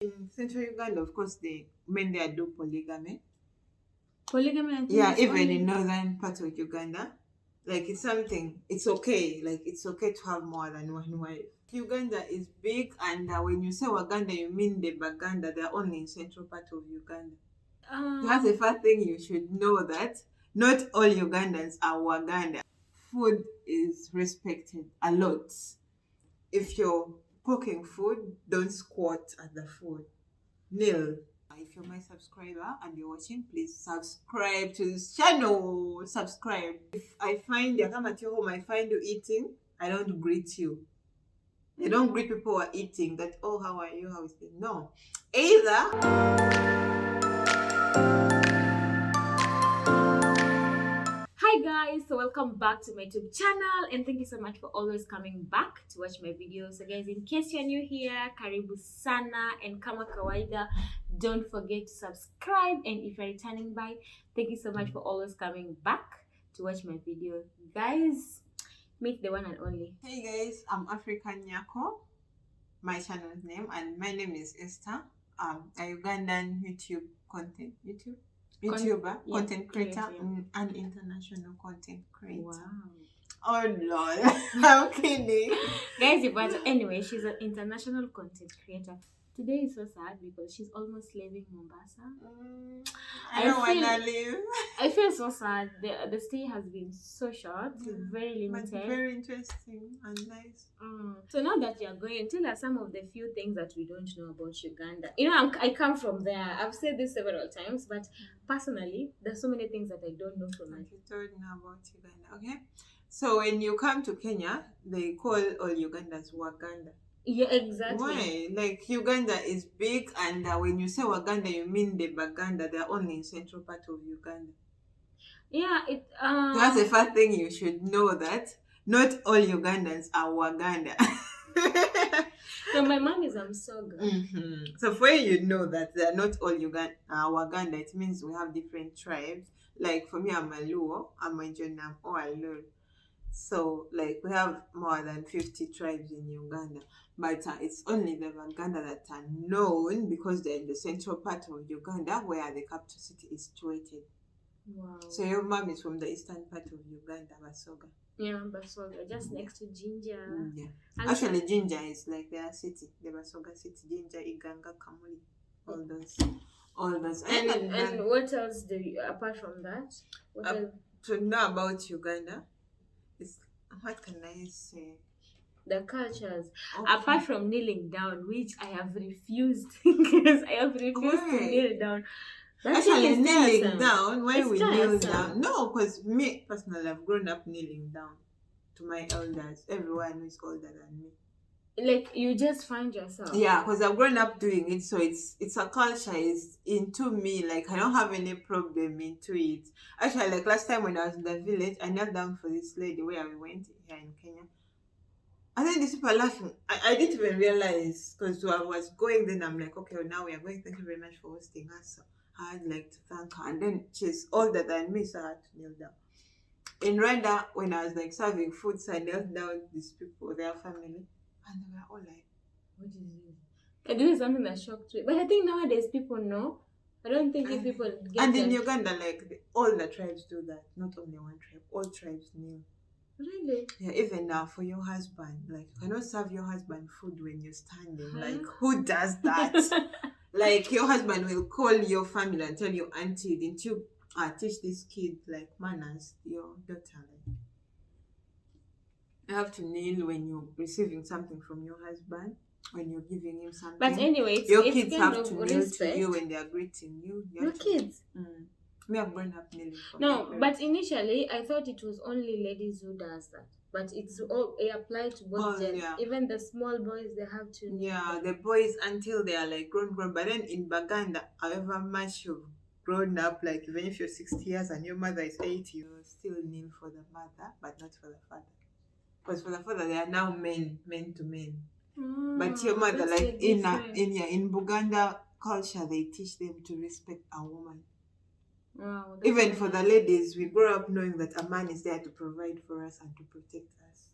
In central Uganda, of course, the men there do polygamy. Polygamy, I think. Yeah, is even only- in northern part of Uganda, like it's something. It's okay. Like it's okay to have more than one wife. Uganda is big, and when you say Waganda, you mean the Baganda. They're only in central part of Uganda. That's the first thing you should know, that not all Ugandans are Waganda. Food is respected a lot. If you're cooking food, don't squat at the food. Kneel. If you're my subscriber and you're watching, please subscribe to this channel. Subscribe. If I find you come at your home, I find you eating, I don't greet you. I don't greet people who are eating that, oh, how are you? How is it? No. Either Hi guys, so welcome back to my YouTube channel and thank you so much for always coming back to watch my videos. So guys, in case you're new here, karibu sana, and kama kawaida, don't forget to subscribe, and if you're returning by, thank you so much for always coming back to watch my video. Guys, meet the one and only. Hey guys, I'm Africannyako, my channel's name, and my name is Esther. A Ugandan YouTuber, yeah, content creator, yeah. and international content creator. Wow. Oh lord, I'm kidding. Guys, but anyway, she's an international content creator. Today is so sad because she's almost leaving Mombasa. I don't wanna leave. I feel so sad. The stay has been so short, very limited. But very interesting and nice. So now that you're going, tell us some of the few things that we don't know about Uganda. You know, I come from there. I've said this several times, but personally, there's so many things that I don't know from it. You told me about Uganda, okay? So when you come to Kenya, they call all Ugandans Waganda. Yeah, exactly. Why? Like Uganda is big, and when you say Waganda, you mean the Baganda. They're only in central part of Uganda. Yeah, That's the first thing you should know, that not all Ugandans are Waganda. So my mom is Amsoga. So for you know that they're not all Waganda, it means we have different tribes. Like for me, I'm a Luo, I'm a Jonam, or a Lul. So like we have more than 50 tribes in Uganda, but it's only the Baganda that are known because they're in the central part of Uganda where the capital city is situated. Wow. So your mom is from the eastern part of Uganda, Basoga. Yeah, Basoga, just next to Jinja. Yeah. Actually, Jinja is like their city, the Basoga city. Jinja, Iganga, Kamuli, all those. And what else do you, apart from that? To know about Uganda, what can I say? The cultures. Okay. Apart from kneeling down, which I have refused because I have refused to kneel down. Actually, kneeling down, when we kneel down, no, because me personally, I've grown up kneeling down to my elders. Everyone who is older than me. Like you just find yourself. Yeah, because I've grown up doing it, so it's a culture. It's into me. Like I don't have any problem into it. Actually, like last time when I was in the village, I knelt down for this lady where we went here in Kenya. And then these people are laughing. I didn't even realize, because I was going. Then I'm like, okay, well, now we are going. Thank you very much for hosting us. So I'd like to thank her. And then she's older than me, so I had to kneel down. In Rwanda, when I was like serving food, so I knelt down these people, their family. And they were all like, what is this? This is something that shocked me. But I think nowadays people know. I don't think if people get and in Uganda, like all the tribes do that. Not only one tribe. All tribes kneel. Really? Yeah, even now for your husband. Like you cannot serve your husband food when you're standing. Like who does that? Like your husband will call your family and tell you, auntie, didn't you teach this kid like manners, your daughter? Like, you have to kneel when you're receiving something from your husband, when you're giving him something. But anyway, your kids have to kneel to you when they are greeting you. Your kids? We have grown up kneeling. No, but initially I thought it was only ladies who does that. But it applied to both genders. Yeah. Even the small boys, they have to kneel. Yeah, the boys until they are like grown. But then in Baganda, however much you've grown up, like even if you're 60 years and your mother is 80, you still kneel for the mother, but not for the father. Because for the father, they are now men to men. But your mother, like in Buganda culture, they teach them to respect a woman. Wow, even for the ladies, we grow up knowing that a man is there to provide for us and to protect us.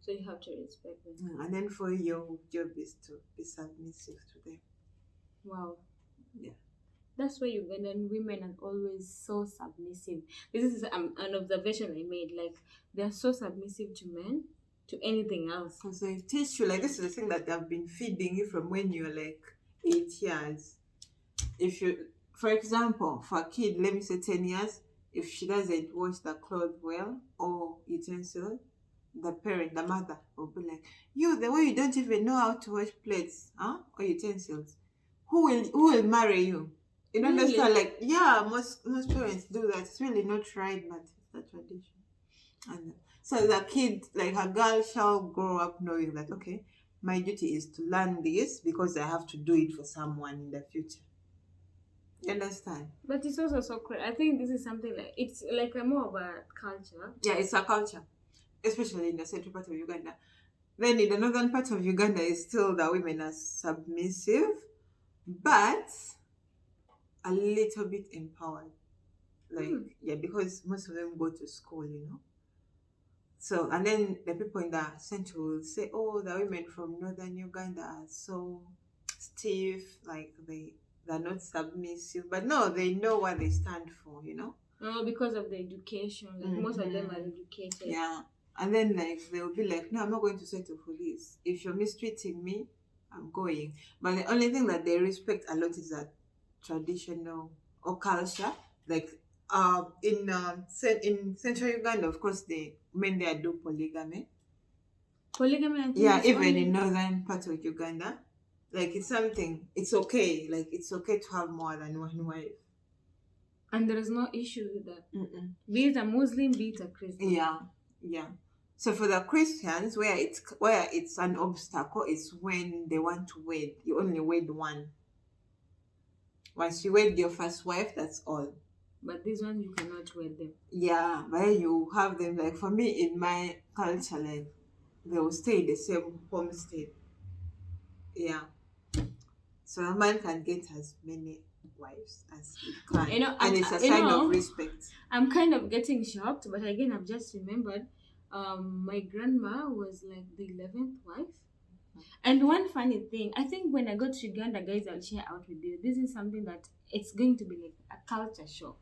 So you have to respect them. And then for you, your job is to be submissive to them. Wow. Yeah. That's why Ugandan women are always so submissive. This is an observation I made. Like, they're so submissive to men, to anything else. Because they teach you, like, this is the thing that they've been feeding you from when you're like 8 years. If you, for example, for a kid, let me say 10 years, if she doesn't wash the clothes well or utensil, the parent, the mother, will be like, you, the way you don't even know how to wash plates, huh? Or utensils, who will marry you? You don't Really? understand? Like, yeah, most parents do that. It's really not right, but it's the tradition. And so the kid, like a girl, shall grow up knowing that, okay, my duty is to learn this because I have to do it for someone in the future. You understand? But it's also so great. I think this is something like, it's like a more of a culture. Yeah, it's a culture, especially in the central part of Uganda. Then in the northern part of Uganda, is still the women are submissive, but a little bit empowered. Like, yeah, because most of them go to school, you know. So, and then the people in the center will say, oh, the women from northern Uganda are so stiff, like they're not submissive. But no, they know what they stand for, you know. No, because of the education. Like, most of them are educated. Yeah. And then, like, they'll be like, no, I'm not going to settle for this. If you're mistreating me, I'm going. But the only thing that they respect a lot is that traditional or culture. Like, in central Uganda, of course, the men there do polygamy. Polygamy, I think. Yeah, even in northern part of Uganda, like, it's something. It's okay. Like, it's okay to have more than one wife. And there is no issue with that. Be it a Muslim, be it a Christian. Yeah. So for the Christians, where it's an obstacle is when they want to wed. You only wed one. Once you wed your first wife, that's all. But these ones, you cannot wed them. Yeah, but you have them, like, for me, in my culture, like, they will stay in the same homestead. Yeah. So a man can get as many wives as he can. You know, and it's a sign of respect. I'm kind of getting shocked, but again, I've just remembered my grandma was like the 11th wife. And one funny thing, I think when I go to Uganda, guys, I'll share out with you. This is something that it's going to be like a culture shock.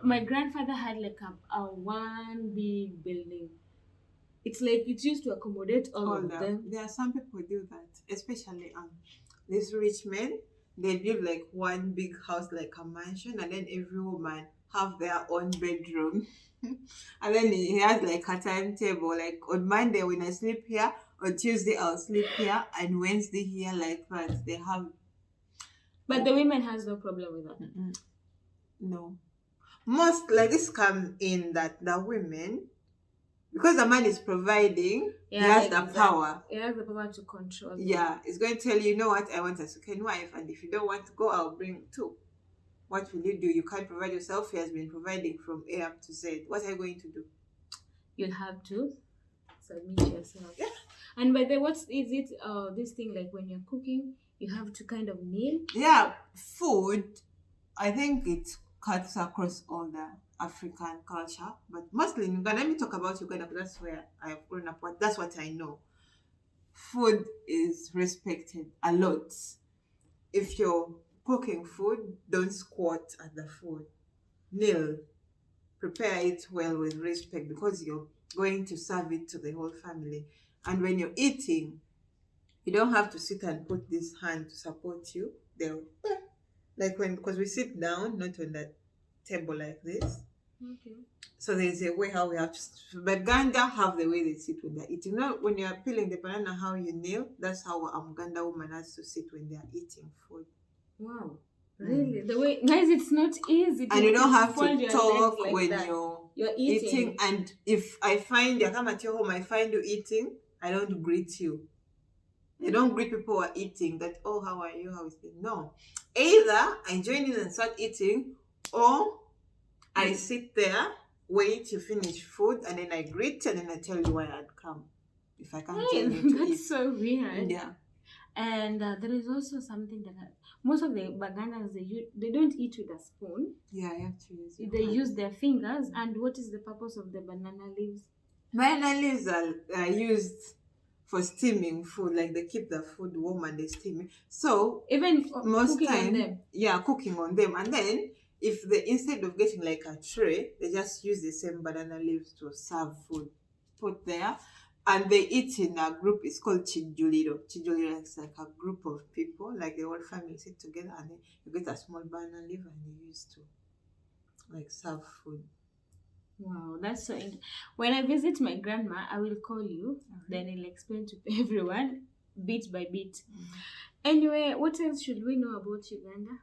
My grandfather had like a one big building. It's like it used to accommodate all of them. There are some people who do that, especially these rich men. They build like one big house, like a mansion, and then every woman have their own bedroom. And then he has like a timetable, like on Monday when I sleep here, on Tuesday I'll sleep here, and Wednesday here, like that. They have. But the women has no problem with that. No. Most like this come in that the women, because the man is providing, he has the power. He has the power to control. Yeah, it's going to tell you, you know what, I want a second wife, and if you don't want to go, I'll bring two. What will you do? You can't provide yourself. He has been providing from A up to Z. What are you going to do? You'll have to submit yourself. Yeah. And by the way, what is it? This thing, like when you're cooking, you have to kind of kneel. Yeah, food. I think it cuts across all the African culture, but mostly in Uganda. Let me talk about Uganda because that's where I've grown up. That's what I know. Food is respected a lot. If you're cooking food, don't squat at the food. Kneel. Prepare it well with respect because you're going to serve it to the whole family. And when you're eating, you don't have to sit and put this hand to support you. They'll because we sit down, not on the table like this. Okay. So there's a way how we have to. But Ganda have the way they sit when they're eating. You know, when you're peeling the banana, how you kneel. That's how a Ganda woman has to sit when they're eating food. Wow. Really? The way, guys, it's not easy. And you don't have to talk like when you're eating. And if I find you come at your home, I find you eating, I don't greet you. They don't greet people who are eating that, oh, how are you? How is it? No. Either I join in and start eating, or I sit there, wait, you finish food, and then I greet, and then I tell you why I'd come. If I can't join you to eat. That's so weird. Yeah. And there is also something that most of the Bagandas, they don't eat with a spoon. Yeah, you have to use it. They use their fingers. And what is the purpose of the banana leaves? Banana leaves are used for steaming food. Like they keep the food warm and they steam it. So Even most cooking on time, them. yeah, cooking on them. And then if they, instead of getting like a tray, they just use the same banana leaves to serve food. Put there. And they eat in a group. It's called chijuliro. Chijuliro is like a group of people, like the whole family sit together, and then you get a small banana leaf and you use to like serve food. Wow, that's so when I visit my grandma, I will call you, then I'll explain to everyone bit by bit. Anyway, what else should we know about Uganda?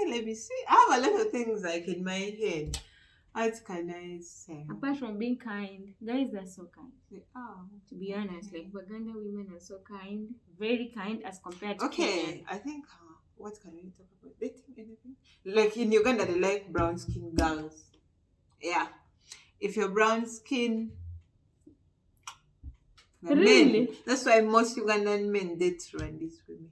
Let me see. I have a lot of things like in my head. What can I say? Apart from being kind, guys are so kind. Oh, to be honest, like Uganda women are so kind, very kind as compared to Kenyan. I think what can we talk about? Dating, anything? Like in Uganda, they like brown skin girls. Yeah, if you're brown skin, really, men, that's why most Ugandan men date Rwandese women.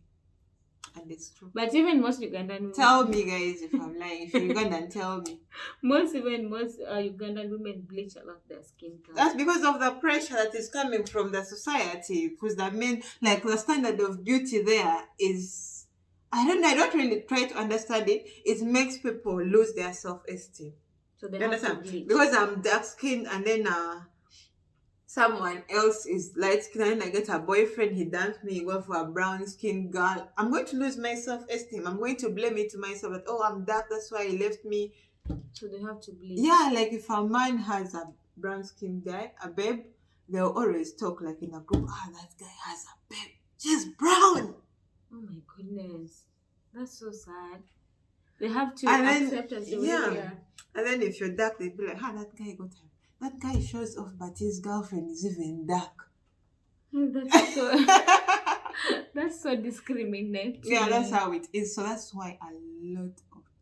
And it's true. But even most Ugandan women... Tell me, guys, if I'm lying. If you're Ugandan, tell me. Most Ugandan women bleach a lot their skin color. That's because of the pressure that is coming from the society. Because the men, like the standard of beauty there is... I don't really try to understand it. It makes people lose their self-esteem. So they have to bleach. Because I'm dark-skinned and then... someone else is light skin and I get a boyfriend, he dumped me, he go for a brown skin girl. I'm going to lose my self-esteem. I'm going to blame it to myself that, oh, I'm dark, that's why he left me. So they have to bleach. Yeah, like if a man has a brown skin guy, a babe, they'll always talk like in a group, that guy has a babe. She's brown. Oh my goodness. That's so sad. They have to accept as they really are. And then if you're dark, they'll be like, that guy got her. That guy shows off, but his girlfriend is even dark. That's so discriminating. Yeah, that's how it is. So that's why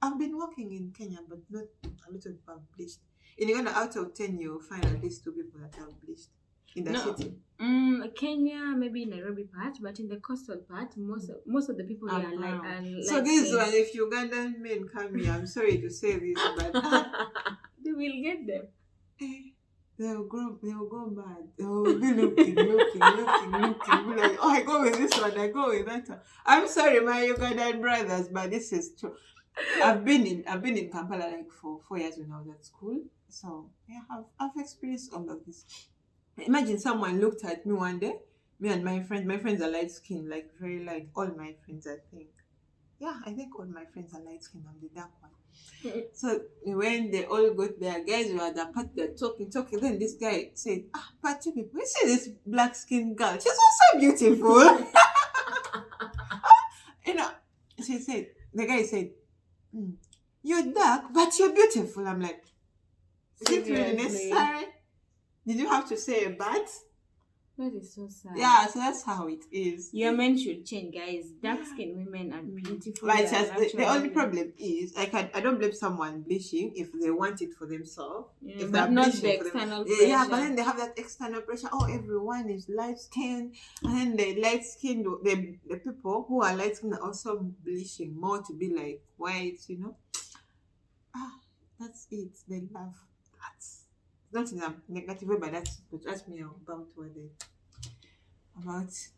I've been working in Kenya, but not a lot of people have bleached. In Uganda, out of 10, you'll find at least 2 people that have bleached in the city. Kenya, maybe Nairobi part, but in the coastal part, most of the people here are like. So this one, if Ugandan men come here, I'm sorry to say this, but they will get them. They'll go mad. They'll be looking. Be like, oh, I go with this one, I go with that one. I'm sorry, my Ugandan brothers, but this is true. I've been in Kampala like for 4 years when I was at school. So yeah, I've experienced all of this. Imagine someone looked at me one day, me and my friends are light skinned, like very light. All my friends, I think. Yeah, I think all my friends are light skinned. I'm the dark one. So when they all got their guys were at the party, they're talking. Then this guy said, but you people, you see this black skinned girl? She's also beautiful. The guy said, you're dark, but you're beautiful. I'm like, is it really necessary? Did you have to say a but? That is so sad. Yeah, so that's how it is. Your men should change, guys. Dark-skinned women are beautiful. Like the only problem is, I don't blame someone bleaching if they want it for themselves. Yeah, but not the external pressure. Yeah, but then they have that external pressure. Oh, everyone is light-skinned. And then the light-skinned, the people who are light-skinned are also bleaching more to be like white, you know. That's it. They love that. Not in a negative way, but that's me about what they that's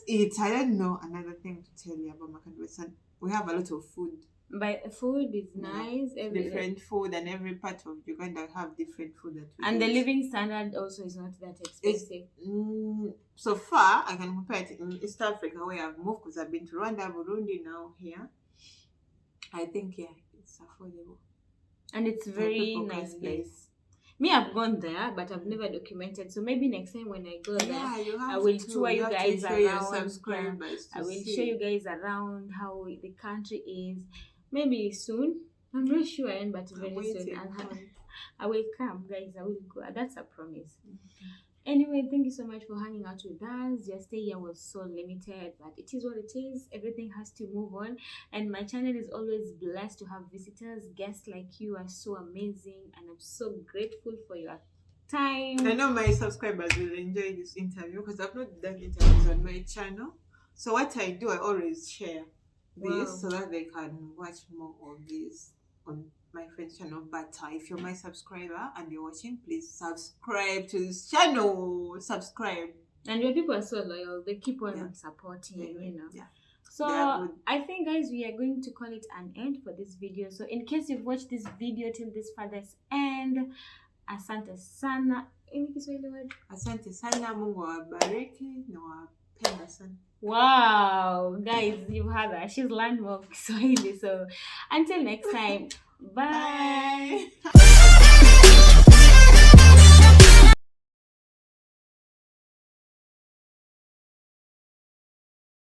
it. I don't know another thing to tell you about Makandwe. We have a lot of food. But food is nice. Different food, and every part of Uganda have different food that we and eat. The living standard also is not that expensive. So far, I can compare it in East Africa where I've moved because I've been to Rwanda, Burundi, now here. I think it's affordable. And it's very nice place. Me, I've gone there, but I've never documented. So maybe next time when I go there, I will tour you guys around. I will show you guys around how the country is. Maybe soon. I'm not sure, but very soon. I will come, guys. I will go. That's a promise. Anyway, thank you so much for hanging out with us. Your stay here was so limited, but it is what it is. Everything has to move on. And my channel is always blessed to have visitors. Guests like you are so amazing. And I'm so grateful for your time. I know my subscribers will enjoy this interview because I've not done interviews on my channel. So what I do, I always share this so that they can watch more of this. on my friend's channel. But if you're my subscriber and you're watching, please subscribe to this channel. Subscribe. And your people are so loyal. They keep on supporting, Yeah. So I think, guys, we are going to call it an end for this video. So in case you've watched this video till this farthest end, asante sana. Any Kiswahili word? Asante sana, Mungu awabariki na wapenda sana. Wow, guys, you've heard that. She's learned more Kiswahili. So until next time, bye.